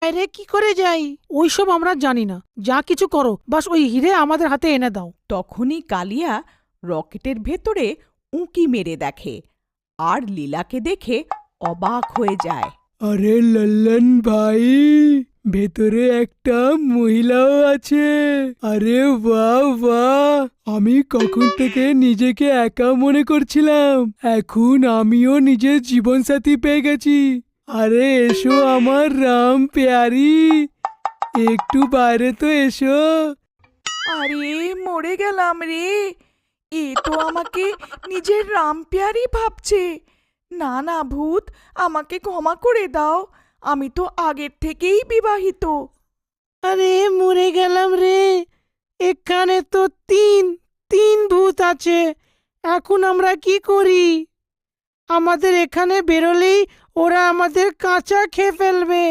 বাইরে কি করে যাই? ওইসব আমরা জানি না, যা কিছু করো বাস ওই হিরে আমাদের হাতে এনে দাও। তখনই কালিয়া রকেটের ভেতরে উঁকি মেরে দেখে আর লীলাকে দেখে অবাক হয়ে যায়। আরে লল্লন ভাই, ভেতরে একটা মহিলাও আছে। আরে বাহ বাহ, আমি কখন থেকে নিজেকে একা মনে করছিলাম, এখন আমিও নিজের জীবনসাথী পেয়ে গেছি। আরে এসো আমার রাম পেয়ারি, একটু বাইরে তো এসো। আরে মরে গেলাম রে, এ তো আমাকে নিজের রামপ্যারি ভাবছে। না না ভূত, আমাকে ক্ষমা করে দাও, আমি তো আগের থেকেই বিবাহিত। আরে মরে গেলাম রে, এখানে তো তিন ভূত আছে, এখন আমরা কি করি? আমাদের এখানে বেরোলেই ওরা আমাদের কাঁচা খেয়ে ফেলবে।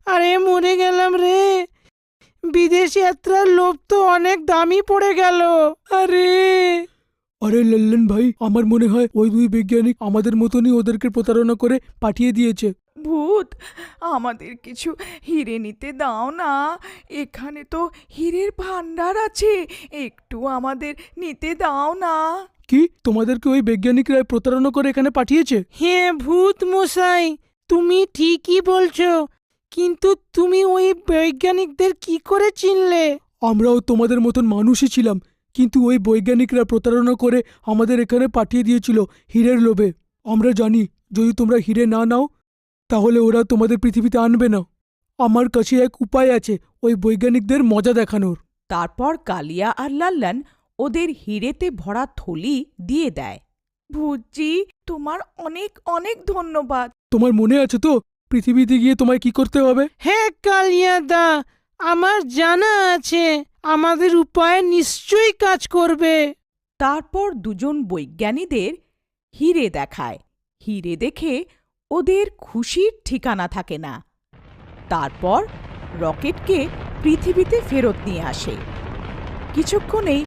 আরে মরে গেলাম রে, বিদেশ যাত্রার লোভ তো অনেক দামি পড়ে গেল। আরে আরে লল্লন ভাই, আমার মনে হয় ওই দুই বৈজ্ঞানিক আমাদের মতনই ওদেরকে প্রতারণা করে পাঠিয়ে দিয়েছে। ভূত, আমাদের কিছু হিরে নিতে দাও না, এখানে তো হীরের ভান্ডার আছে, একটু আমাদের নিতে দাও না। কি, তোমাদেরকে ওই বৈজ্ঞানিকরা প্রতারণা করে এখানে পাঠিয়েছে? হ্যাঁ ভূত মশাই, তুমি ঠিকই বলছো, কিন্তু তুমি ওই বৈজ্ঞানিকদের কি করে চিনলে? আমরাও তোমাদের মতন মানুষই ছিলাম, কিন্তু ওই বৈজ্ঞানিকরা প্রতারণা করে আমাদের এখানে পাঠিয়ে দিয়েছিল হীরের লোভে। আমরা জানি যদি তোমরা হীরে না নাও তাহলে ওরা তোমাদের পৃথিবীতে আনবে না। আমার কাছে এক উপায় আছে ওই বৈজ্ঞানিকদের মজা দেখানোর। তারপর কালিয়া আর লাল্লান ওদের হিরেতে ভরা থলি দিয়ে দেয়। ভূতজি, তোমার অনেক অনেক ধন্যবাদ। তোমার মনে আছে তো পৃথিবীতে গিয়ে তোমায় কি করতে হবে? হ্যাঁ কালিয়াদা, আমার জানা আছে, আমাদের উপায় নিশ্চয়ই কাজ করবে। তারপর দুজন বৈজ্ঞানীদের হিরে দেখায়। হিরে দেখে ওদের খুশির ঠিকানা থাকে না। তারপর রকেটকে পৃথিবীতে ফেরত নিয়ে আসে। কিছুক্ষণেই